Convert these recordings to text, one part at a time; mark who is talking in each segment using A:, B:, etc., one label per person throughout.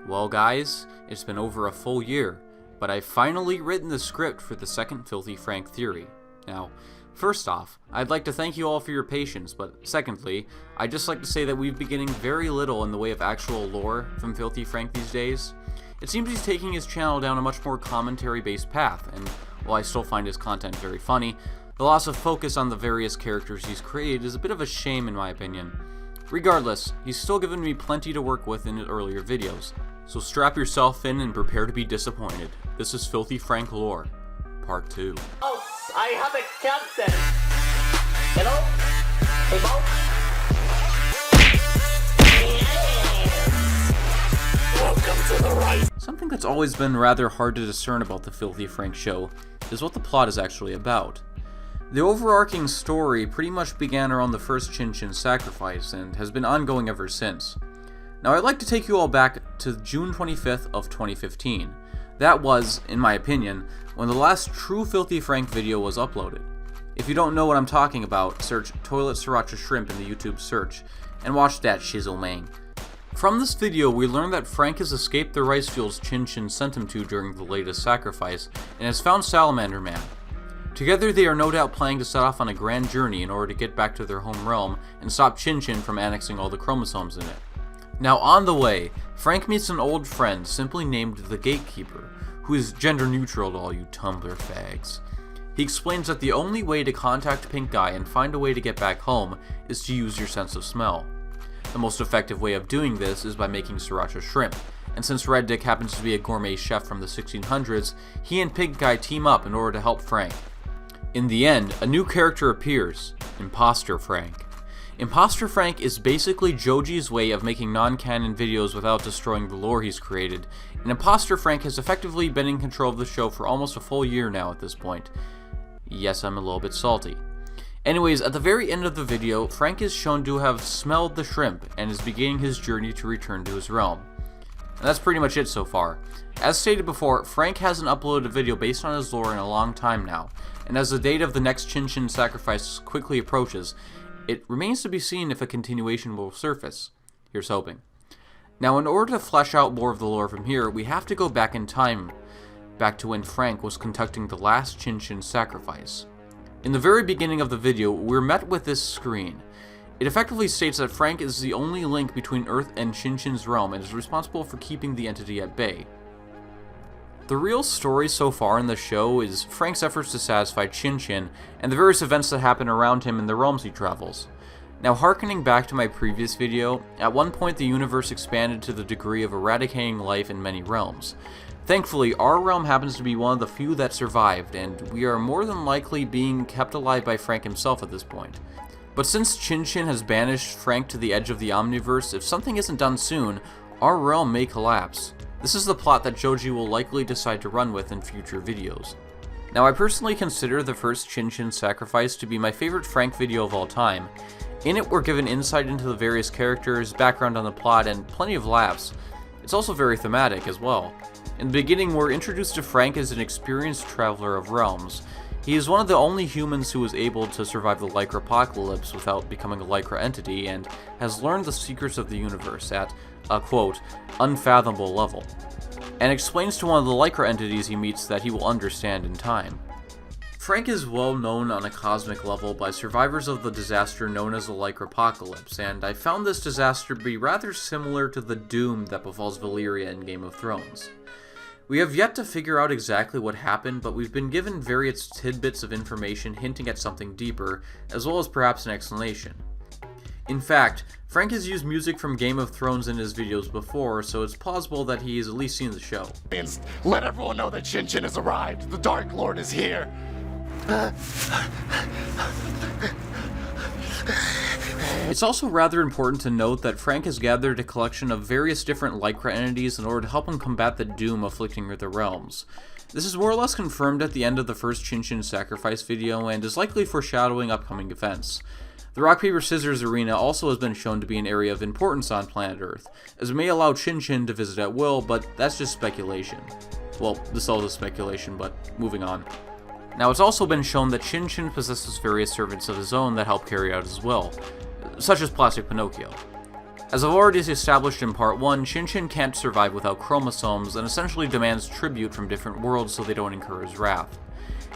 A: Well guys, it's been over a full year, but I've finally written the script for the second Filthy Frank theory. Now, first off, I'd like to thank you all for your patience, but secondly, I'd just like to say that we've been getting very little in the way of actual lore from Filthy Frank these days. It seems he's taking his channel down a much more commentary-based path, and while I still find his content very funny, the loss of focus on the various characters he's created is a bit of a shame in my opinion. Regardless, he's still given me plenty to work with in his earlier videos, so strap yourself in and prepare to be disappointed. This is Filthy Frank Lore, Part 2.
B: Oh, I have a captain. Hello? Hey, welcome to the right.
A: Something that's always been rather hard to discern about the Filthy Frank show is what the plot is actually about. The overarching story pretty much began around the first Chin Chin sacrifice and has been ongoing ever since. Now I'd like to take you all back to June 25th of 2015. That was, in my opinion, when the last true Filthy Frank video was uploaded. If you don't know what I'm talking about, search Toilet Sriracha Shrimp in the YouTube search, and watch that shizzle mang. From this video, we learn that Frank has escaped the rice fields Chin Chin sent him to during the latest sacrifice, and has found Salamander Man. Together they are no doubt planning to set off on a grand journey in order to get back to their home realm and stop Chin Chin from annexing all the chromosomes in it. Now on the way, Frank meets an old friend simply named the Gatekeeper, who is gender neutral to all you Tumblr fags. He explains that the only way to contact Pink Guy and find a way to get back home is to use your sense of smell. The most effective way of doing this is by making sriracha shrimp, and since Red Dick happens to be a gourmet chef from the 1600s, he and Pink Guy team up in order to help Frank. In the end, a new character appears, Imposter Frank. Imposter Frank is basically Joji's way of making non-canon videos without destroying the lore he's created, and Imposter Frank has effectively been in control of the show for almost a full year now at this point. Yes, I'm a little bit salty. Anyways, at the very end of the video, Frank is shown to have smelled the shrimp and is beginning his journey to return to his realm. And that's pretty much it so far. As stated before, Frank hasn't uploaded a video based on his lore in a long time now, and as the date of the next Chin Chin sacrifice quickly approaches, it remains to be seen if a continuation will surface. Here's hoping. Now, in order to flesh out more of the lore from here, we have to go back in time, back to when Frank was conducting the last Chin Chin sacrifice. In the very beginning of the video, we're met with this screen. It effectively states that Frank is the only link between Earth and Chin Chin's realm and is responsible for keeping the entity at bay. The real story so far in the show is Frank's efforts to satisfy Chin Chin and the various events that happen around him in the realms he travels. Now, harkening back to my previous video, at one point the universe expanded to the degree of eradicating life in many realms. Thankfully, our realm happens to be one of the few that survived, and we are more than likely being kept alive by Frank himself at this point. But since Chin Chin has banished Frank to the edge of the Omniverse, if something isn't done soon, our realm may collapse. This is the plot that Joji will likely decide to run with in future videos. Now, I personally consider the first Chin Chin sacrifice to be my favorite Frank video of all time. In it, we're given insight into the various characters, background on the plot, and plenty of laughs. It's also very thematic as well. In the beginning, we're introduced to Frank as an experienced traveler of realms. He is one of the only humans who was able to survive the Lycra apocalypse without becoming a Lycra entity, and has learned the secrets of the universe at a, quote, unfathomable level, and explains to one of the Lycra entities he meets that he will understand in time. Frank is well known on a cosmic level by survivors of the disaster known as the Lycra apocalypse, and I found this disaster to be rather similar to the doom that befalls Valyria in Game of Thrones. We have yet to figure out exactly what happened, but we've been given various tidbits of information hinting at something deeper, as well as perhaps an explanation. In fact, Frank has used music from Game of Thrones in his videos before, so it's plausible that he has at least seen the show.
C: Let everyone know that Chin Chin has arrived. The Dark Lord is here.
A: It's also rather important to note that Frank has gathered a collection of various different Lycra entities in order to help him combat the doom afflicting the realms. This is more or less confirmed at the end of the first Chin Chin sacrifice video and is likely foreshadowing upcoming events. The Rock Paper Scissors arena also has been shown to be an area of importance on planet Earth, as it may allow Chin Chin to visit at will, but that's just speculation. Well, this is also speculation, but moving on. Now, it's also been shown that Chin Chin possesses various servants of his own that help carry out his will, such as Plastic Pinocchio. As I've already established in part 1, Shin-Chin can't survive without chromosomes and essentially demands tribute from different worlds so they don't incur his wrath.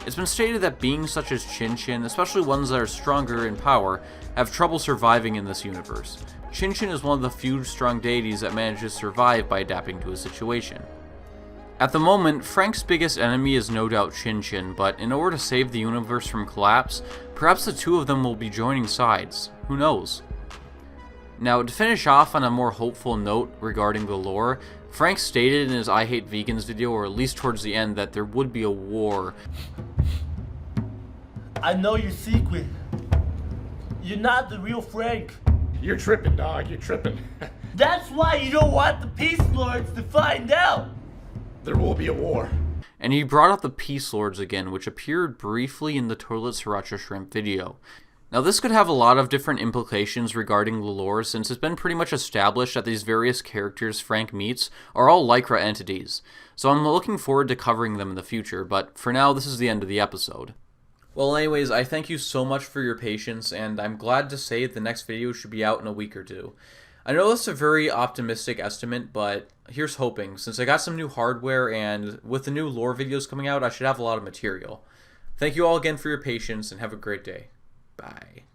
A: It's been stated that beings such as Shin-Chin, especially ones that are stronger in power, have trouble surviving in this universe. Shin-Chin is one of the few strong deities that manages to survive by adapting to a situation. At the moment, Frank's biggest enemy is no doubt Shin-Chin, but in order to save the universe from collapse, perhaps the two of them will be joining sides. Who knows? Now, to finish off on a more hopeful note regarding the lore, Frank stated in his I Hate Vegans video, or at least towards the end, that there would be a war.
D: I know your secret. You're not the real Frank.
C: You're tripping, dog. You're tripping.
D: That's why you don't want the Peace Lords to find out.
C: There will be a war.
A: And he brought up the Peace Lords again, which appeared briefly in the Toilet Sriracha Shrimp video. Now this could have a lot of different implications regarding the lore, since it's been pretty much established that these various characters Frank meets are all Lycra entities, so I'm looking forward to covering them in the future, but for now this is the end of the episode. Well anyways, I thank you so much for your patience, and I'm glad to say the next video should be out in a week or two. I know that's a very optimistic estimate, but here's hoping, since I got some new hardware and with the new lore videos coming out, I should have a lot of material. Thank you all again for your patience, and have a great day. Bye.